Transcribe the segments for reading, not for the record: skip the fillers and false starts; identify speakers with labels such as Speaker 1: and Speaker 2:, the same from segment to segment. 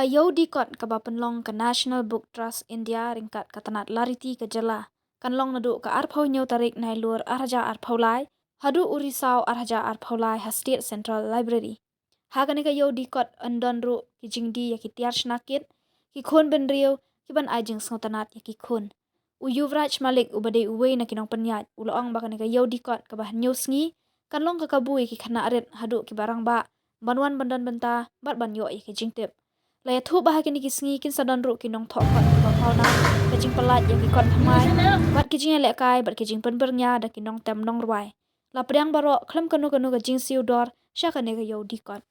Speaker 1: Ka yo dikot ka ba penlong ka National Book Trust India ringkat katanat lariti ka jala. Kan long nadu ka arphau nyaw tarik nai lur arhaja arphau lai. Hadu urisau arhaja arphau lai ha State Central Library. Hagani ka yo dikot andon ru ki jingdi ya ki Tiar Shna kit. Ki Khun Bynriew ki ban ajing sngotanat ya ki Khun. U Yuvraj Malik ubade uwe na kinong penyat. Uloong bakani ka yo dikot ka bah nyaw sngi. Kan long ka kabui ki khana arit hadu ki barang ba. Banwan bandan benta bat ban yo ya ki jingtip. Laya thu bah kini kisngi kin sadon ru kinong thok kon ba phawna kajing pelat yang ikon thamai bat kijing le kai bat kijing penbernya da kinong tem nong rwai la priang baro khlem kanu kanu ka jing siu dor sha kane ga yo dikot.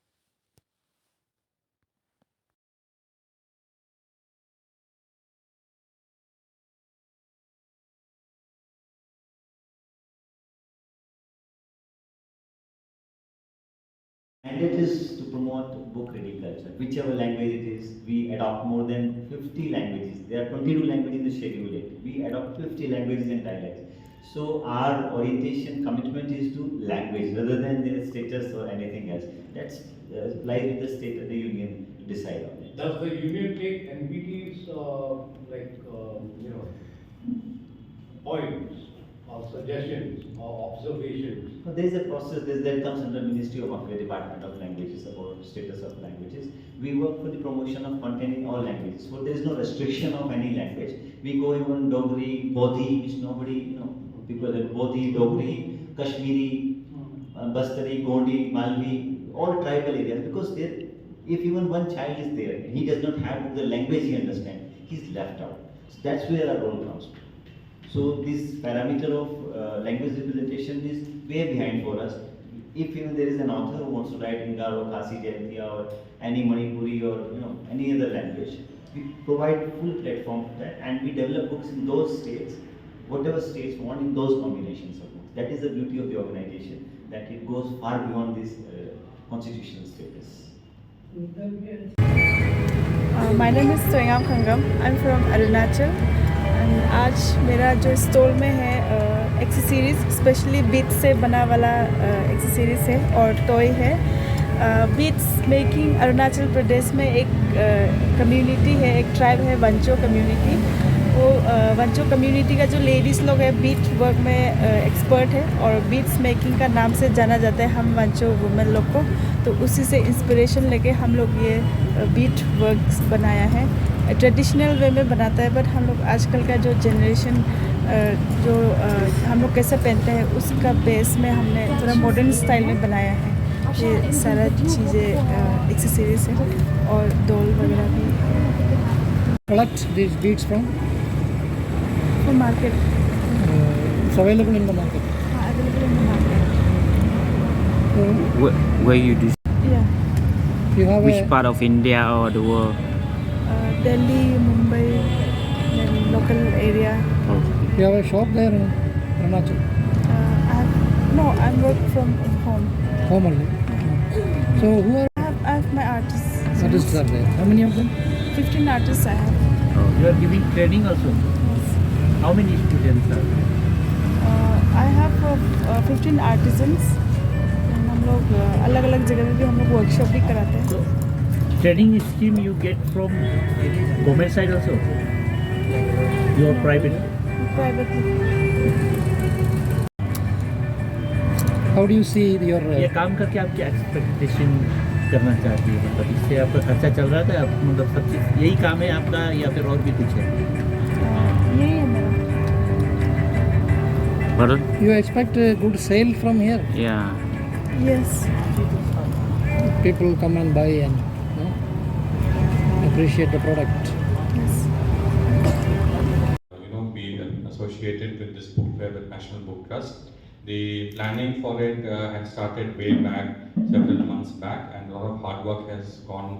Speaker 2: Mandate is to promote book reading culture. Whichever language it is, we adopt more than 50 languages. There are 22 languages in the Schedule 8. We adopt 50 languages and dialects. So our orientation commitment is to language rather than their status or anything else. That's lies with the state of the union to decide on it.
Speaker 3: Does the union take NBT's points or suggestions or observations?
Speaker 2: There is a process that comes under Ministry of Affairs Department of Languages about status of languages. We work for the promotion of content in all languages. So there is no restriction of any language. We go even Dogri, Bodhi, which nobody, people have Bodhi, Dogri, Kashmiri, Bastari, Gondi, Malvi, all tribal areas because there, if even one child is there and he does not have the language he understands, he's left out. So that's where our role comes. So this parameter of language representation is way behind for us. If even there is an author who wants to write in Garo, Khasi, Jaitiya or any Manipuri or any other language, we provide full platform for that and we develop books in those states, whatever states want in those combinations of books. That is the beauty of the organization, that it goes far beyond this constitutional status.
Speaker 4: My name is Soyam Khangam. I'm from Arunachal. आज मेरा जो stall में है accessories specially beat से बना वाला accessories है और टॉय है। बीट्स मेकिंग अरुणाचल प्रदेश में एक कम्युनिटी है, एक ट्राइब है वंचो कम्युनिटी। वो वंचो कम्युनिटी का जो लेडीज़ लोग है बीट वर्क में एक्सपर्ट है और बीट्स मेकिंग का नाम से जाना जाता है हम वंचो वुमेन लोग को। तो उसी से इंस्पिरेशन लेके हम लोग ये बीट वर्क्स बनाया है। ट्रेडिशनल वे में बनाता है बट हम लोग आजकल का जो जनरेशन जो हम लोग कैसे पहनते हैं उसका बेस में हमने थोड़ा मॉडर्न स्टाइल में बनाया है। ये सारा चीज़ें एक्सेसरीज है और डॉल वगैरह भी।
Speaker 5: Collect these beads from
Speaker 4: market.
Speaker 5: It's available in the market.
Speaker 4: Available in the market.
Speaker 6: Where you do?
Speaker 4: Yeah.
Speaker 5: You have
Speaker 6: Which part of India or the world?
Speaker 4: Delhi, Mumbai, then local area.
Speaker 5: You have a shop there in Arunachal?
Speaker 4: I work from home.
Speaker 5: Home only. So who are
Speaker 4: I have my artists.
Speaker 5: artists are there? How many of them?
Speaker 4: 15 artists I have.
Speaker 6: You are giving training also?
Speaker 4: Yes.
Speaker 6: How many students are there?
Speaker 4: I have 15 artisans. हम लोग अलग अलग जगह में भी हम लोग workshop भी कराते हैं।
Speaker 6: So, training scheme you get from government side also? You are private?
Speaker 4: Privately.
Speaker 5: How do you see your
Speaker 6: ये काम करके आप क्या एक्सपेक्टेशन करना चाहती है? मतलब इससे आपका खर्चा चल रहा था, मतलब सब चीज़ यही काम है आपका या फिर और भी कुछ है?
Speaker 4: यही है मेरा।
Speaker 6: Pardon?
Speaker 5: you expect a good sale from here?
Speaker 6: Yeah.
Speaker 4: Yes.
Speaker 5: People come and buy and appreciate the product.
Speaker 4: Yes.
Speaker 7: Be associated with this book fair with National Book Trust. The planning for it had started way back, several months back, and a lot of hard work has gone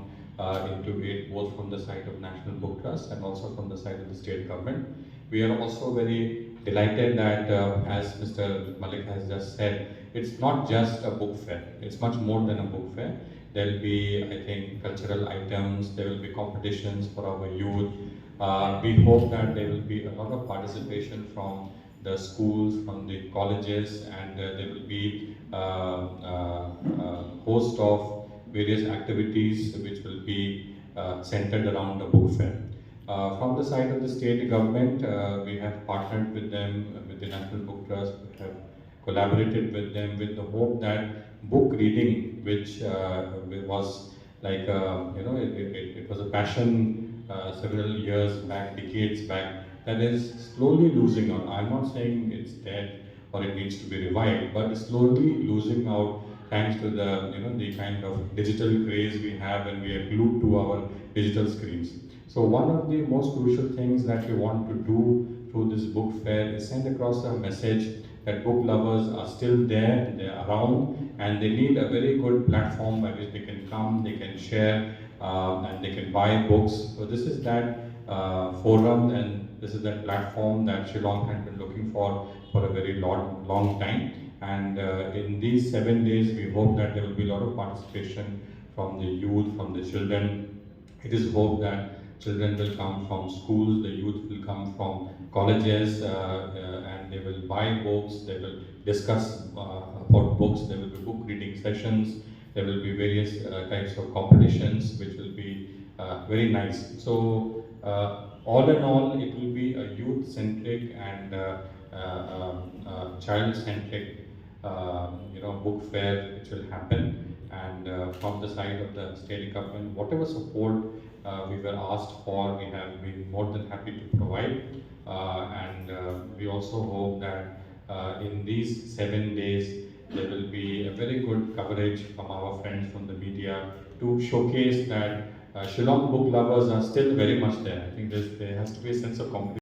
Speaker 7: into it, both from the side of National Book Trust and also from the side of the state government. We are also very delighted that, as Mr. Malik has just said, it's not just a book fair, it's much more than a book fair. There will be, I think, cultural items, there will be competitions for our youth. We hope that there will be a lot of participation from the schools, from the colleges, and there will be a host of various activities which will be centered around the book fair. From the side of the state government, we have partnered with them, with the National Book Trust. We have collaborated with them with the hope that book reading, which was like it was a passion several years back, decades back, that is slowly losing out. I'm not saying it's dead or it needs to be revived, but it's slowly losing out thanks to the kind of digital craze we have and we are glued to our digital screens. So one of the most crucial things that we want to do through this book fair is send across a message that book lovers are still there, they're around, and they need a very good platform by which they can come, they can share, and they can buy books. So this is that forum and this is that platform that Shillong had been looking for a very long time. And in these 7 days, we hope that there will be a lot of participation from the youth, from the children. It is hoped that children will come from schools, the youth will come from colleges, and they will buy books, they will discuss about books, there will be book reading sessions, there will be various types of competitions which will be very nice. So all in all, it will be a youth-centric and child-centric book fair which will happen. And from the side of the state government, whatever support we were asked for, we have been more than happy to provide. And we also hope that in these 7 days, there will be a very good coverage from our friends from the media to showcase that Shillong book lovers are still very much there. I think there has to be a sense of competition.